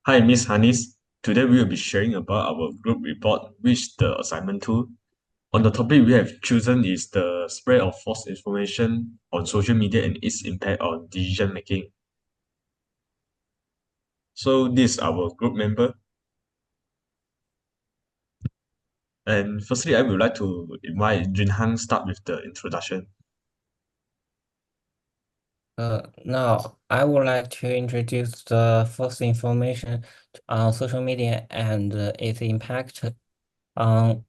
Hi, Miss Hanis. Today we will be sharing about our group report, which the assignment tool. On the topic we have chosen is the spread of false information on social media and its impact on decision making. So this is our group member. And firstly, I would like to invite Junhang start with the introduction. Now, I would like to introduce the false information on social media and its impact on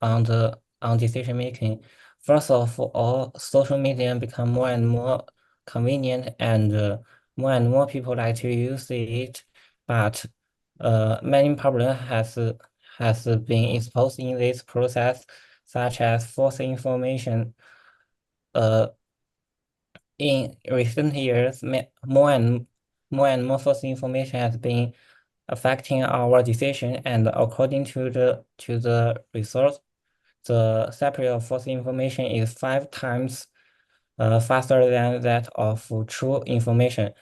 on decision making. First of all, social media become more and more convenient, and more and more people like to use it. But many problems has been exposed in this process, such as false information. Uh, in recent years, more and more false information has been affecting our decision, and according to the resource, the separate of false information is 5 times faster than that of true information.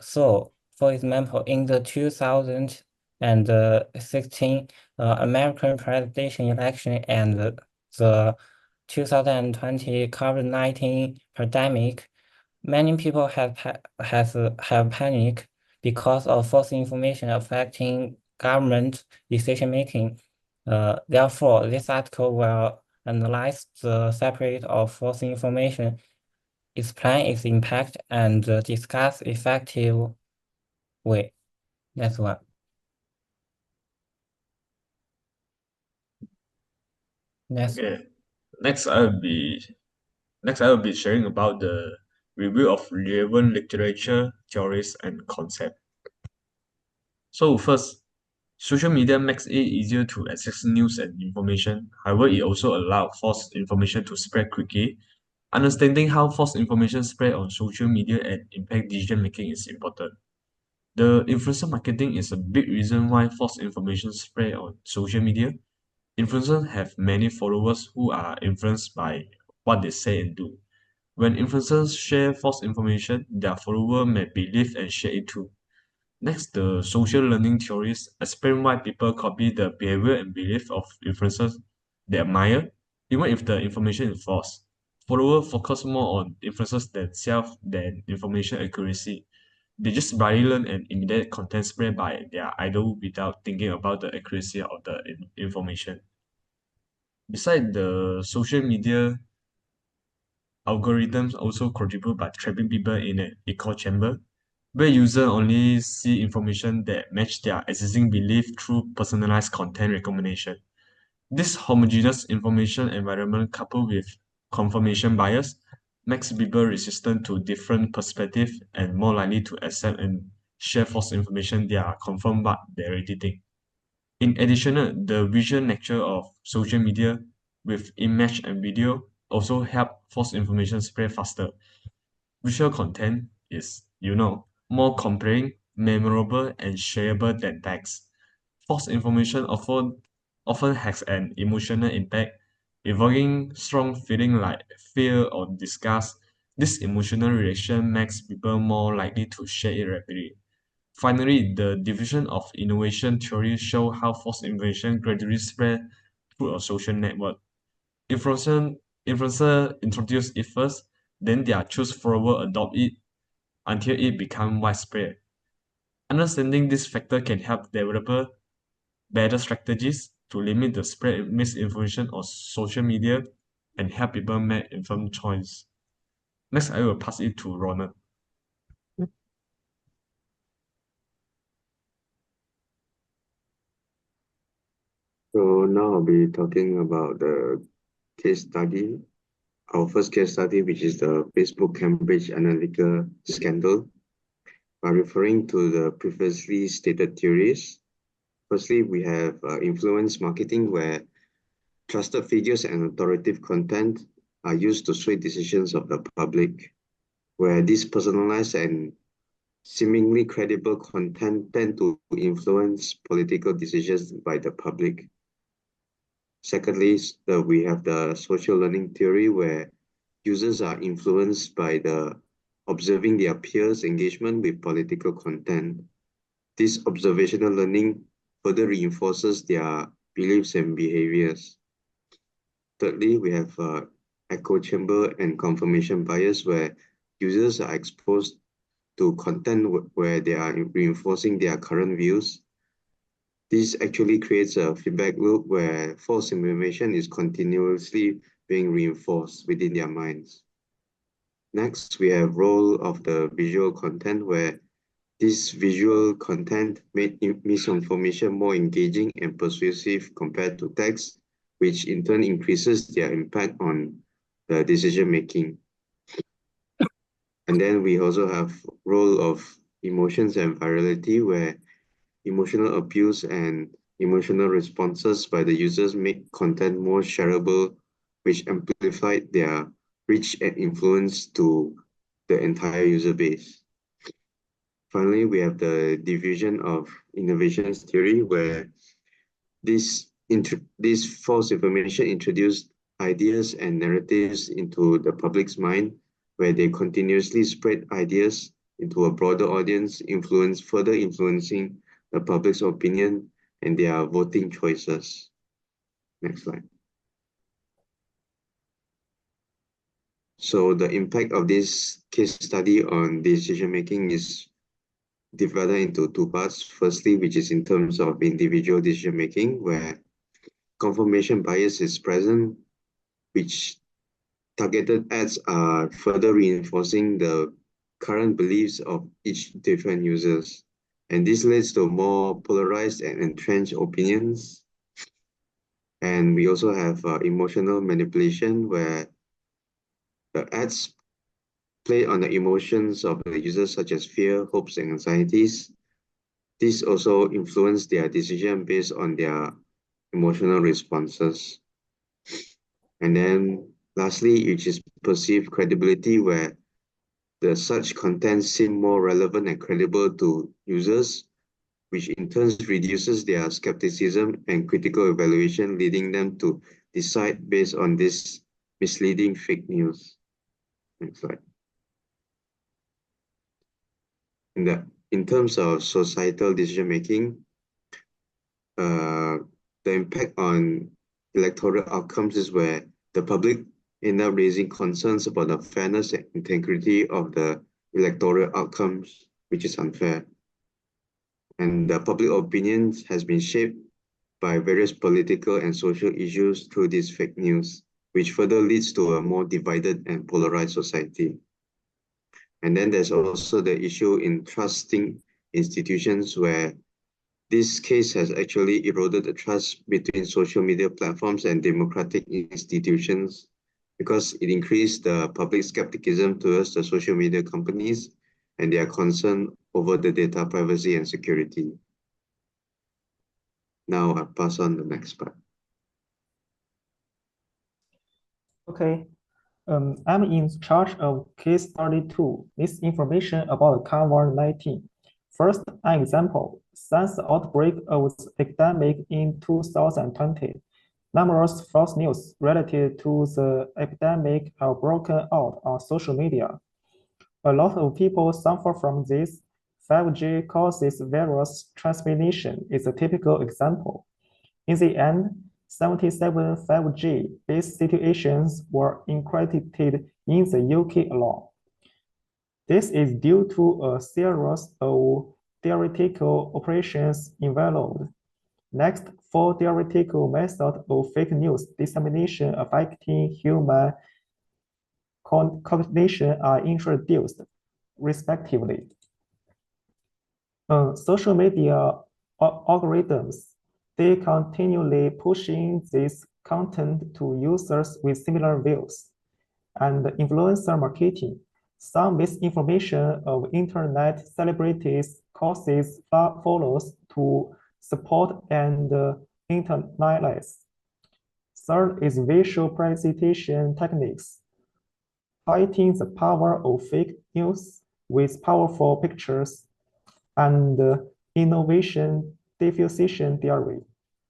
So, for example, in the 2016 American presidential election and the 2020 COVID-19 pandemic, many people have panic because of false information affecting government decision making. Therefore, this article will analyze the separate of false information, explain its impact, and discuss effective way. That's one. Next. Okay. Next I will be Next I will be sharing about the review of relevant literature, theories, and concepts. So first, social media makes it easier to access news and information. However, it also allows false information to spread quickly. Understanding how false information spread on social media and impact decision making is important. The influencer marketing is a big reason why false information spread on social media. Influencers have many followers who are influenced by what they say and do. When influencers share false information, their followers may believe and share it too. Next, the social learning theories explain why people copy the behavior and belief of influencers they admire, even if the information is false. Followers focus more on influencers themselves than information accuracy. They just blindly learn and imitate content spread by their idol without thinking about the accuracy of the information. Besides the social media, algorithms also contribute by trapping people in an echo chamber where users only see information that match their existing belief through personalized content recommendation. This homogeneous information environment coupled with confirmation bias makes people resistant to different perspectives and more likely to accept and share false information they are confirmed what they already think. In addition, the visual nature of social media with image and video also help false information spread faster. Visual content is, more compelling, memorable, and shareable than text. False information often has an emotional impact, evoking strong feeling like fear or disgust. This emotional reaction makes people more likely to share it rapidly. Finally, the division of innovation theory show how false information gradually spread through a social network. Influencer introduce it first, then their choose follower adopt it until it become widespread. Understanding this factor can help developer better strategies to limit the spread of misinformation on social media and help people make informed choice. Next, I will pass it to Ronald. So now I'll be talking about the case study, our first case study, which is the Facebook Cambridge Analytica scandal. By referring to the previously stated theories, firstly, we have influence marketing, where trusted figures and authoritative content are used to sway decisions of the public, where this personalized and seemingly credible content tend to influence political decisions by the public. Secondly, we have the social learning theory, where users are influenced by the observing their peers' engagement with political content. This observational learning further reinforces their beliefs and behaviors. Thirdly, we have echo chamber and confirmation bias, where users are exposed to content where they are reinforcing their current views. This actually creates a feedback loop where false information is continuously being reinforced within their minds. Next, we have role of the visual content, where this visual content made misinformation more engaging and persuasive compared to text, which in turn increases their impact on the decision making. And then we also have role of emotions and virality, where emotional abuse and emotional responses by the users make content more shareable, which amplified their reach and influence to the entire user base. Finally, we have the division of innovations theory, where this false information introduced ideas and narratives into the public's mind, where they continuously spread ideas into a broader audience, further influencing the public's opinion and their voting choices. Next slide. So the impact of this case study on decision making is divided into two parts. Firstly, which is in terms of individual decision making, where confirmation bias is present, which targeted ads are further reinforcing the current beliefs of each different users. And this leads to more polarized and entrenched opinions. And we also have emotional manipulation, where the ads play on the emotions of the users, such as fear, hopes, and anxieties. This also influences their decision based on their emotional responses. And then lastly, which is perceived credibility, where the such content seem more relevant and credible to users, which in turn reduces their skepticism and critical evaluation, leading them to decide based on this misleading fake news. Next slide. In terms of societal decision making, the impact on electoral outcomes is where the public end up raising concerns about the fairness and integrity of the electoral outcomes, which is unfair. And the public opinion has been shaped by various political and social issues through this fake news, which further leads to a more divided and polarized society. And then there's also the issue in trusting institutions, where this case has actually eroded the trust between social media platforms and democratic institutions, because it increased the public skepticism towards the social media companies and their concern over the data privacy and security. Now I'll pass on the next part. Okay, I'm in charge of case study 2, misinformation about COVID-19. First, an example, since the outbreak of the epidemic in 2020, numerous false news related to the epidemic have broken out on social media. A lot of people suffer from this. 5G causes virus transmission is a typical example. In the end, 77 5G-based situations were encrypted in the UK alone. This is due to a series of theoretical operations involved. Next, 4 theoretical methods of fake news dissemination affecting human cognition are introduced, respectively. Social media algorithms, they continually pushing this content to users with similar views. And influencer marketing, some misinformation of internet celebrities causes followers to support and internalize. Third is visual presentation techniques, fighting the power of fake news with powerful pictures, and innovation diffusion theory.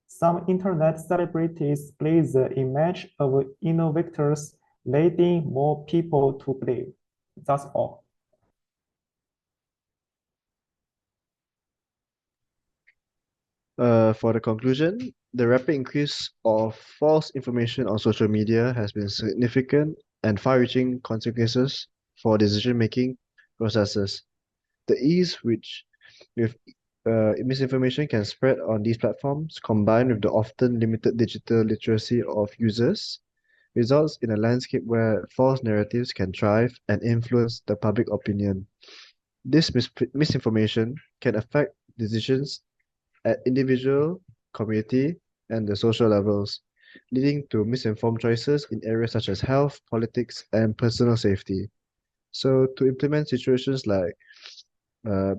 Some internet celebrities play the image of innovators, leading more people to believe. That's all. For the conclusion, the rapid increase of false information on social media has been significant and far-reaching consequences for decision-making processes. The ease with misinformation can spread on these platforms, combined with the often limited digital literacy of users, results in a landscape where false narratives can thrive and influence the public opinion. This misinformation can affect decisions at individual, community, and the social levels, leading to misinformed choices in areas such as health, politics, and personal safety. So, to implement situations like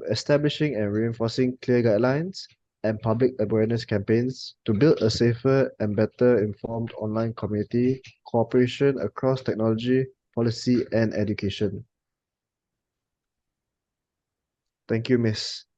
establishing and reinforcing clear guidelines and public awareness campaigns to build a safer and better informed online community, cooperation across technology, policy, and education. Thank you, Miss.